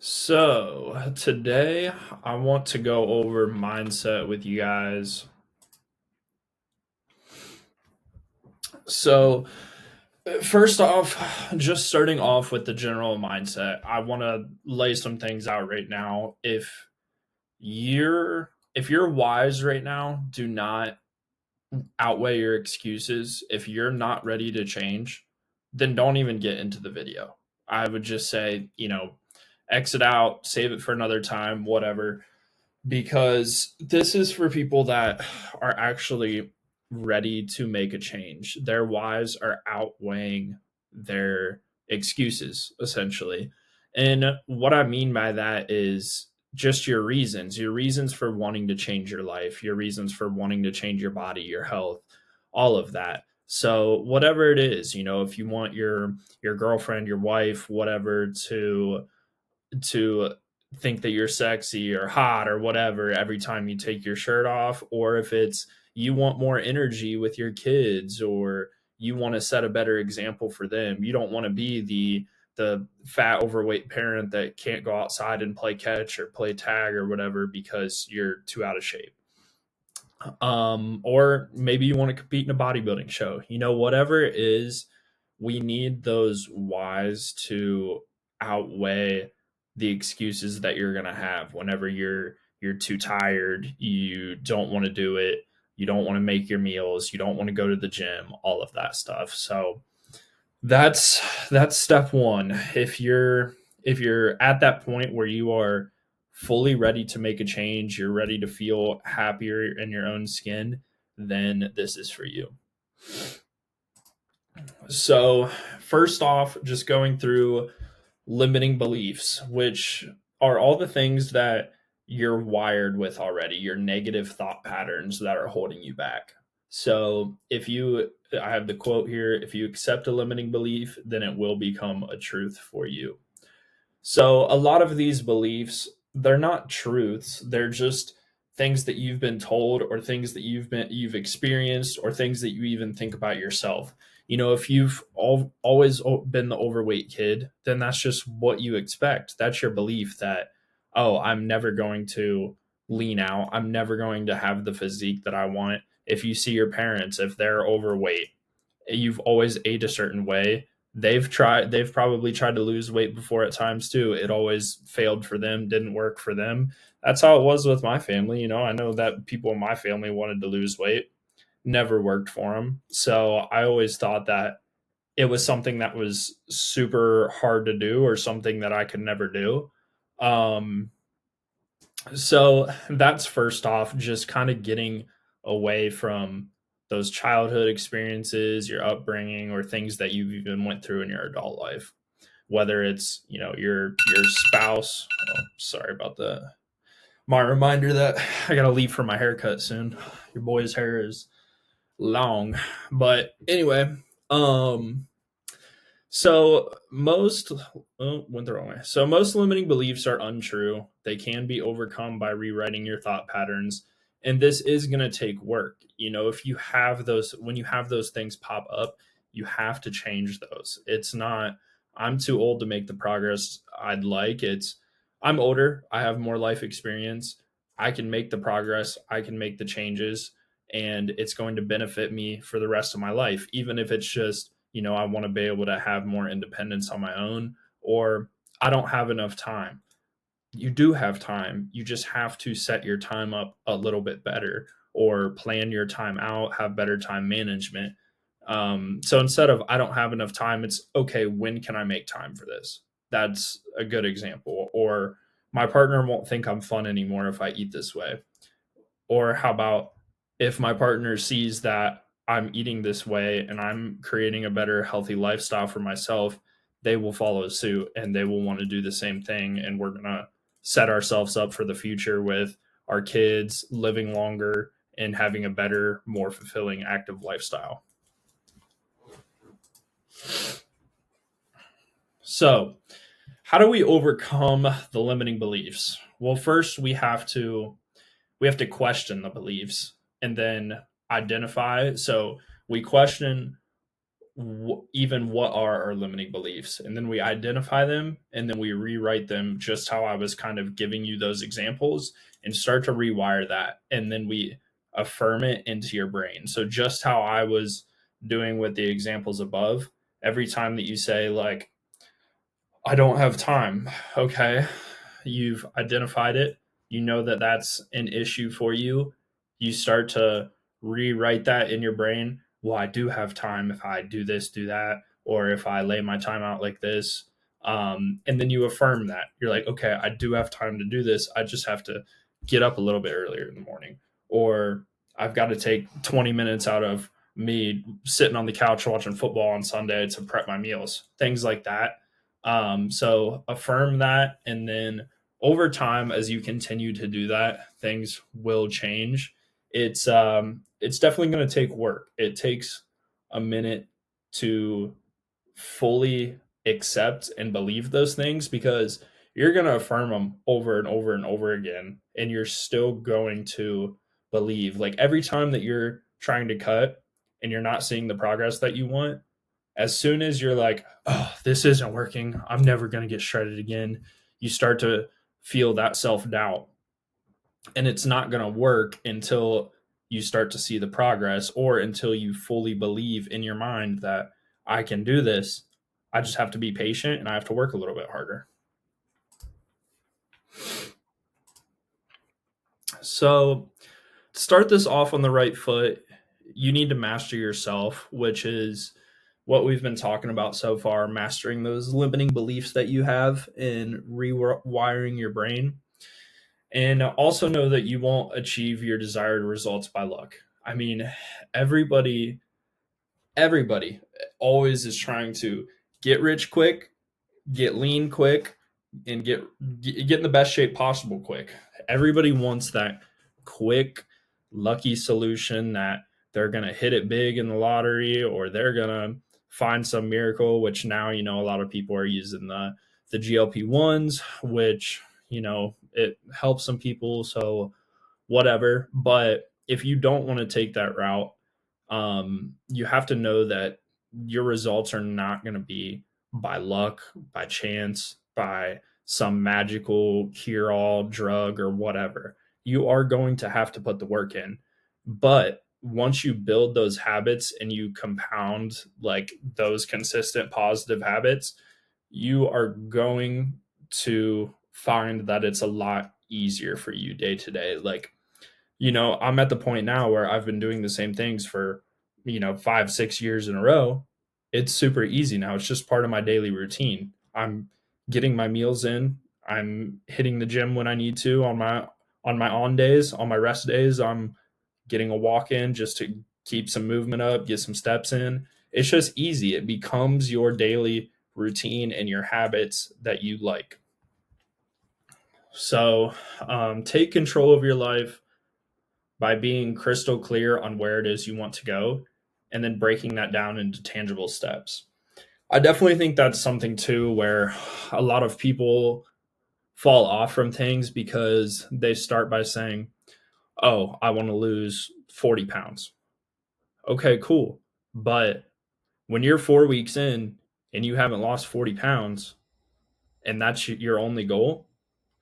So, today I want to go over mindset with you guys. So, first off, just starting off with the general mindset, I want to lay some things out right now. If you're wise right now, do not outweigh your excuses. If you're not ready to change, then don't even get into the video. I would just say, exit out, save it for another time, whatever, because this is for people that are actually ready to make a change. Their whys are outweighing their excuses, essentially. And what I mean by that is just your reasons for wanting to change your life, your reasons for wanting to change your body, your health, all of that. So whatever it is, if you want your girlfriend, your wife, whatever to think that you're sexy or hot or whatever every time you take your shirt off, or if it's you want more energy with your kids, or you want to set a better example for them. You don't want to be the fat overweight parent that can't go outside and play catch or play tag or whatever because you're too out of shape. Or maybe you want to compete in a bodybuilding show. Whatever it is, we need those whys to outweigh the excuses that you're gonna have whenever you're too tired, you don't want to do it, you don't want to make your meals, you don't want to go to the gym, all of that stuff. So that's step one. If you're at that point where you are fully ready to make a change, you're ready to feel happier in your own skin, then this is for you. So, first off, just going through limiting beliefs, which are all the things that you're wired with already, your negative thought patterns that are holding you back. So, I have the quote here, if you accept a limiting belief, then it will become a truth for you. So a lot of these beliefs, they're not truths. They're just things that you've been told, or things that you've experienced, or things that you even think about yourself. If you've always been the overweight kid, then that's just what you expect. That's your belief that, oh, I'm never going to lean out. I'm never going to have the physique that I want. If you see your parents, if they're overweight, you've always ate a certain way. They've probably tried to lose weight before at times too. It always failed for them, didn't work for them. That's how it was with my family. I know that people in my family wanted to lose weight, never worked for them. So I always thought that it was something that was super hard to do, or something that I could never do. um so that's first off, just kind of getting away from those childhood experiences, your upbringing, or things that you've even went through in your adult life. Whether it's, your spouse. Oh, sorry about that. My reminder that I gotta leave for my haircut soon. Your boy's hair is long. But anyway, um so most went the wrong way. So most limiting beliefs are untrue. They can be overcome by rewriting your thought patterns, and this is going to take work. If you have those, when you have those things pop up, you have to change those. It's not, I'm too old to make the progress I'd like. It's, I'm older. I have more life experience. I can make the progress. I can make the changes, and it's going to benefit me for the rest of my life, even if it's just, I want to be able to have more independence on my own, or I don't have enough time. You do have time. You just have to set your time up a little bit better, or plan your time out, have better time management. So instead of I don't have enough time, it's okay, when can I make time for this? That's a good example. Or my partner won't think I'm fun anymore if I eat this way. Or how about if my partner sees that I'm eating this way and I'm creating a better healthy lifestyle for myself, they will follow suit and they will want to do the same thing. And we're going to set ourselves up for the future with our kids living longer and having a better, more fulfilling, active lifestyle. So, how do we overcome the limiting beliefs? Well, first we have to question the beliefs, and then identify. So we question, even what are our limiting beliefs, and then we identify them, and then we rewrite them just how I was kind of giving you those examples, and start to rewire that, and then we affirm it into your brain. So just how I was doing with the examples above, every time that you say like, I don't have time, okay, you've identified it, you know that that's an issue for you, you start to rewrite that in your brain. Well, I do have time if I do this, do that, or if I lay my time out like this. And then you affirm that. You're like, okay, I do have time to do this. I just have to get up a little bit earlier in the morning. Or I've got to take 20 minutes out of me sitting on the couch watching football on Sunday to prep my meals, things like that. So affirm that, and then over time, as you continue to do that, things will change. It's definitely going to take work. It takes a minute to fully accept and believe those things, because you're going to affirm them over and over and over again, and you're still going to believe. Like every time that you're trying to cut and you're not seeing the progress that you want, as soon as you're like, oh, this isn't working, I'm never going to get shredded again, you start to feel that self doubt. And it's not going to work until you start to see the progress, or until you fully believe in your mind that I can do this. I just have to be patient and I have to work a little bit harder. So, to start this off on the right foot, you need to master yourself, which is what we've been talking about so far, mastering those limiting beliefs that you have and rewiring your brain. And also know that you won't achieve your desired results by luck. I mean, everybody everybody always is trying to get rich quick, get lean quick, and get in the best shape possible quick. Everybody wants that quick, lucky solution that they're going to hit it big in the lottery, or they're going to find some miracle, which now, a lot of people are using the GLP-1s, which, it helps some people. So whatever. But if you don't want to take that route, you have to know that your results are not going to be by luck, by chance, by some magical cure all drug or whatever. You are going to have to put the work in. But once you build those habits and you compound like those consistent positive habits, you are going to find that it's a lot easier for you day to day. Like, I'm at the point now where I've been doing the same things for, 5, 6 years in a row. It's super easy now. It's just part of my daily routine. I'm getting my meals in. I'm hitting the gym when I need to on my on days, on my rest days. I'm getting a walk in just to keep some movement up, get some steps in. It's just easy. It becomes your daily routine and your habits that you like. So take control of your life by being crystal clear on where it is you want to go, and then breaking that down into tangible steps. I definitely think that's something too where a lot of people fall off from things because they start by saying, oh, I want to lose 40 pounds. Okay, cool. But when you're 4 weeks in and you haven't lost 40 pounds and that's your only goal,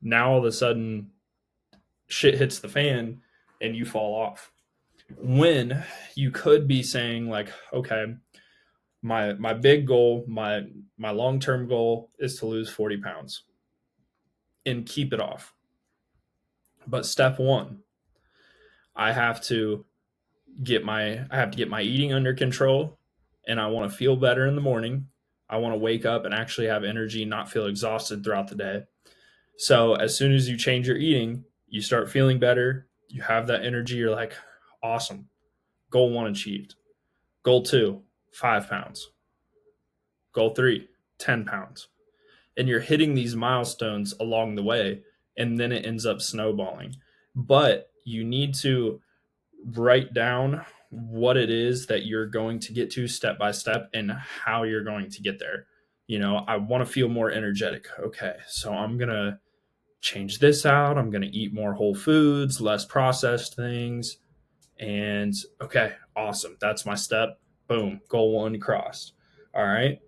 now all of a sudden shit hits the fan and you fall off. When you could be saying like, okay, my big goal, my long-term goal is to lose 40 pounds and keep it off. But step 1, I have to get my eating under control, and I want to feel better in the morning. I want to wake up and actually have energy, not feel exhausted throughout the day. So as soon as you change your eating, you start feeling better, you have that energy, you're like, awesome. Goal 1 achieved. Goal 2, 5 pounds. Goal 3, 10 pounds. And you're hitting these milestones along the way, and then it ends up snowballing. But you need to write down what it is that you're going to get to step by step and how you're going to get there. I want to feel more energetic. Okay, so I'm going to change this out. I'm going to eat more whole foods, less processed things. And okay, awesome. That's my step. Boom, goal one crossed. All right.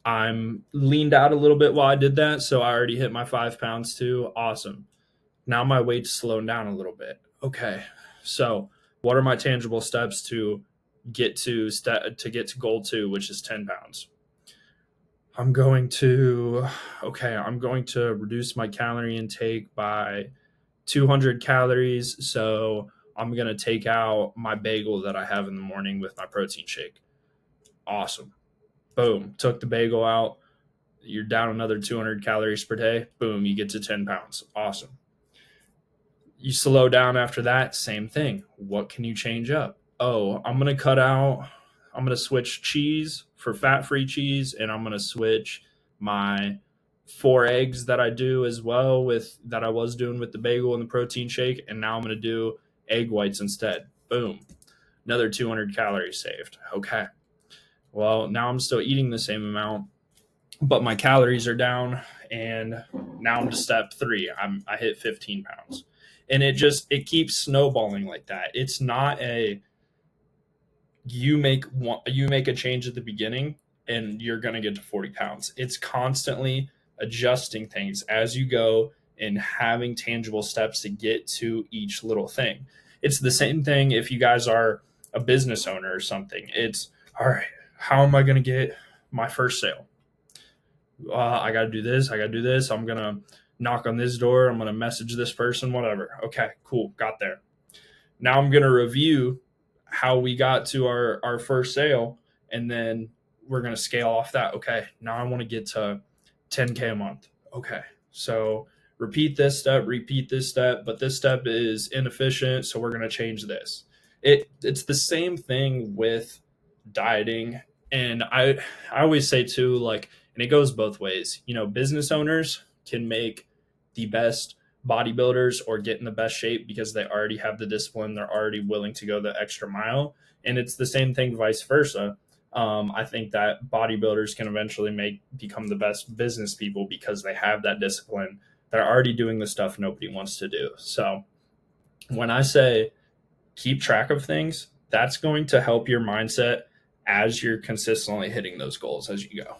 I'm leaned out a little bit while I did that, so I already hit my 5 pounds too. Awesome. Now my weight's slowing down a little bit. Okay. So what are my tangible steps to get to goal two, which is 10 pounds? I'm going to reduce my calorie intake by 200 calories. So I'm going to take out my bagel that I have in the morning with my protein shake. Awesome. Boom. Took the bagel out. You're down another 200 calories per day. Boom. You get to 10 pounds. Awesome. You slow down after that. Same thing. What can you change up? Oh, I'm going to switch cheese for fat-free cheese, and I'm going to switch my 4 eggs that I do as well that I was doing with the bagel and the protein shake, and now I'm going to do egg whites instead. Boom. Another 200 calories saved. Okay. Well, now I'm still eating the same amount, but my calories are down, and now I'm to step 3. I hit 15 pounds. And it keeps snowballing like that. It's not you make a change at the beginning and you're going to get to 40 pounds. It's constantly adjusting things as you go and having tangible steps to get to each little thing. It's the same thing if you guys are a business owner or something. It's all right, how am I going to get my first sale? I got to do this. I'm going to knock on this door. I'm going to message this person, whatever. Okay, cool. Got there. Now I'm going to review how we got to our first sale, and then we're going to scale off that. Okay, now I want to get to 10K a month. Okay, so repeat this step, but this step is inefficient, so we're going to change this. It's the same thing with dieting. And I always say too, like, and it goes both ways. Business owners can make the best bodybuilders or get in the best shape because they already have the discipline. They're already willing to go the extra mile. And it's the same thing vice versa. I think that bodybuilders can eventually become the best business people because they have that discipline. They're already doing the stuff nobody wants to do. So when I say keep track of things, that's going to help your mindset as you're consistently hitting those goals as you go.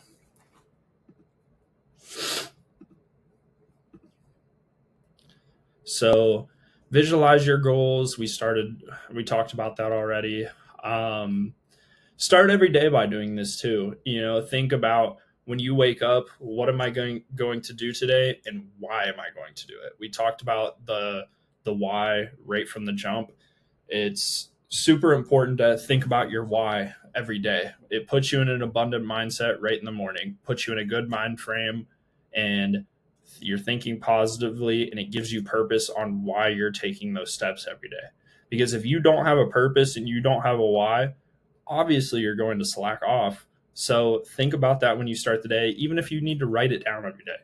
So visualize your goals. We talked about that already. Start every day by doing this too. Think about when you wake up, what am I going to do today and why am I going to do it? We talked about the why right from the jump. It's super important to think about your why every day. It puts you in an abundant mindset right in the morning, puts you in a good mind frame, and you're thinking positively, and it gives you purpose on why you're taking those steps every day. Because if you don't have a purpose and you don't have a why, obviously you're going to slack off. So think about that when you start the day, even if you need to write it down every day.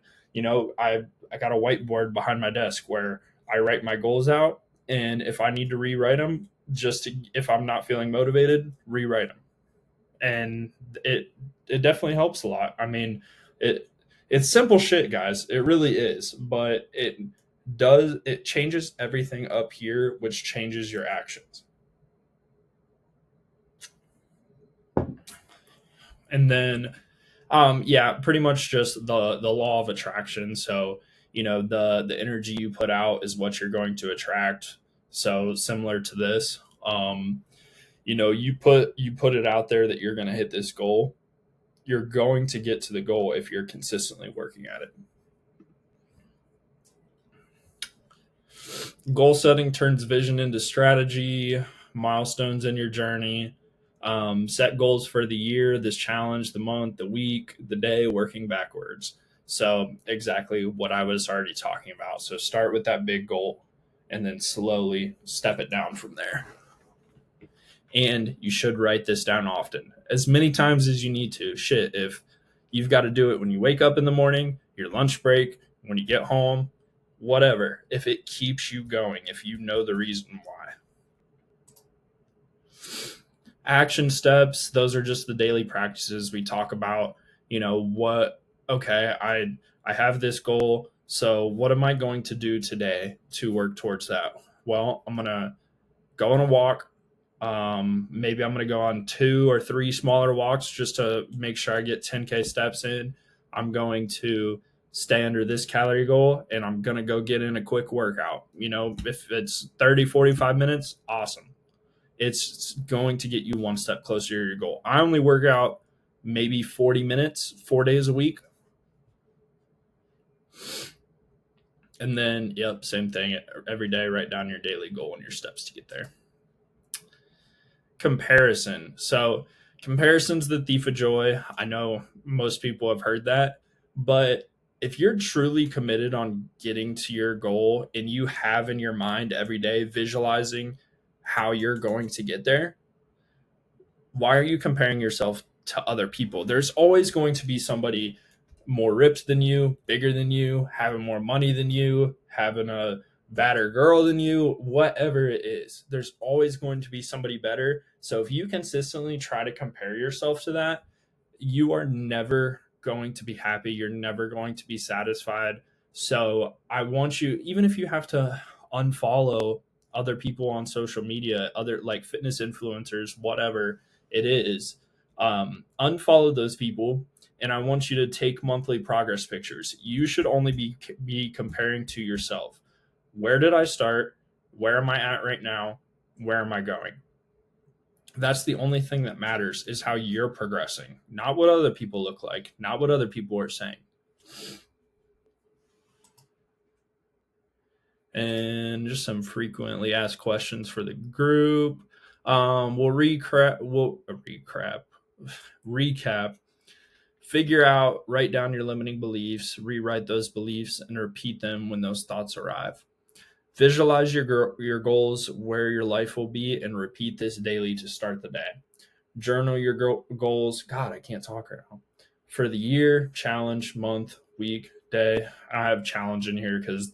I got a whiteboard behind my desk where I write my goals out, and if I need to rewrite them, if I'm not feeling motivated, rewrite them. And it definitely helps a lot. I mean, it's simple shit, guys. It really is, but it changes everything up here, which changes your actions. And then pretty much just the law of attraction. So the energy you put out is what you're going to attract. So similar to this, you put it out there that you're going to hit this goal. You're going to get to the goal if you're consistently working at it. Goal setting turns vision into strategy, milestones in your journey. Set goals for the year, this challenge, the month, the week, the day, working backwards. So exactly what I was already talking about. So start with that big goal and then slowly step it down from there. And you should write this down often, as many times as you need to. Shit, if you've got to do it when you wake up in the morning, your lunch break, when you get home, whatever, if it keeps you going, if you know the reason why. Action steps, those are just the daily practices we talk about. I have this goal, so what am I going to do today to work towards that? Well, I'm going to go on a walk, Maybe I'm going to go on 2 or 3 smaller walks just to make sure I get 10K steps in. I'm going to stay under this calorie goal, and I'm going to go get in a quick workout. If it's 30, 45 minutes, awesome. It's going to get you one step closer to your goal. I only work out maybe 40 minutes, 4 days a week. And then, yep, same thing every day. Write down your daily goal and your steps to get there. Comparison. So, comparison's the thief of joy. I know most people have heard that, but if you're truly committed on getting to your goal and you have in your mind every day visualizing how you're going to get there, why are you comparing yourself to other people? There's always going to be somebody more ripped than you, bigger than you, having more money than you, having a better girl than you, whatever it is. There's always going to be somebody better. So if you consistently try to compare yourself to that, you are never going to be happy. You're never going to be satisfied. So I want you, even if you have to unfollow other people on social media, other like fitness influencers, whatever it is, unfollow those people. And I want you to take monthly progress pictures. You should only be comparing to yourself. Where did I start? Where am I at right now? Where am I going? That's the only thing that matters, is how you're progressing, not what other people look like, not what other people are saying. And just some frequently asked questions for the group. We'll recap. Figure out, write down your limiting beliefs, rewrite those beliefs, and repeat them when those thoughts arrive. Visualize your goals, where your life will be, and repeat this daily to start the day. Journal your goals. God, I can't talk right now. For the year, challenge, month, week, day. I have challenge in here because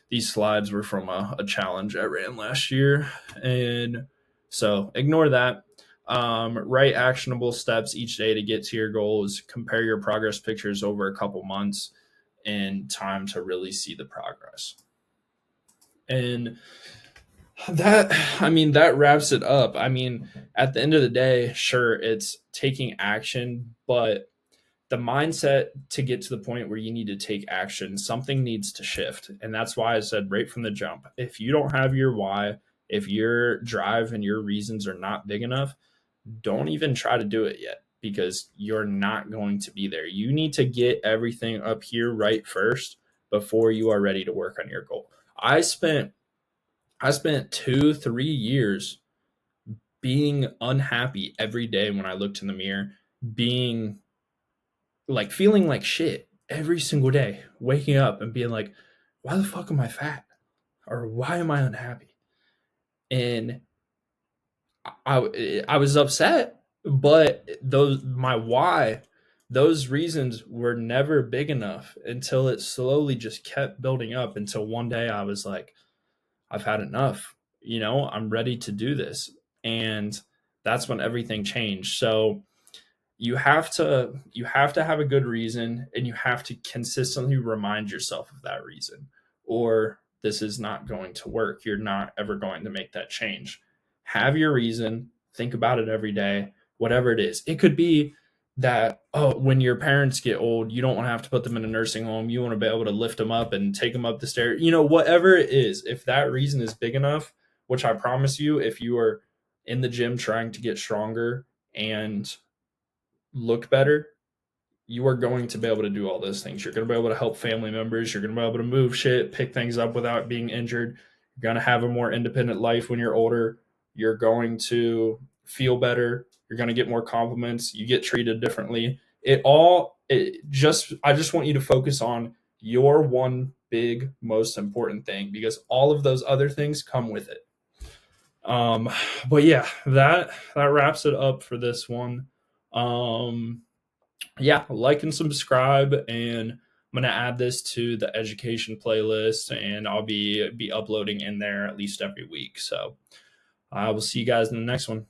these slides were from a challenge I ran last year, and so ignore that. Write actionable steps each day to get to your goals. Compare your progress pictures over a couple months and time to really see the progress. And that wraps it up. At the end of the day, sure, it's taking action, but the mindset to get to the point where you need to take action, something needs to shift. And that's why I said right from the jump, if you don't have your why, if your drive and your reasons are not big enough, don't even try to do it yet, because you're not going to be there. You need to get everything up here right first before you are ready to work on your goal. I spent 2-3 years being unhappy every day when I looked in the mirror, being like feeling like shit every single day, waking up and being like, why the fuck am I fat? Or why am I unhappy? And I was upset, but my why, those reasons were never big enough until it slowly just kept building up until one day I was like, I've had enough. I'm ready to do this. And that's when everything changed. So you have to have a good reason, and you have to consistently remind yourself of that reason, or this is not going to work. You're not ever going to make that change. Have your reason, think about it every day, whatever it is. It could be that, when your parents get old, you don't want to have to put them in a nursing home. You want to be able to lift them up and take them up the stairs. Whatever it is, if that reason is big enough, which I promise you, if you are in the gym trying to get stronger and look better, you are going to be able to do all those things. You're going to be able to help family members. You're going to be able to move shit, pick things up without being injured. You're going to have a more independent life when you're older. You're going to feel better. You're going to get more compliments. You get treated differently. I just want you to focus on your one big, most important thing, because all of those other things come with it. But yeah, that wraps it up for this one. Like and subscribe, and I'm gonna add this to the education playlist, and I'll be uploading in there at least every week. So I will see you guys in the next one.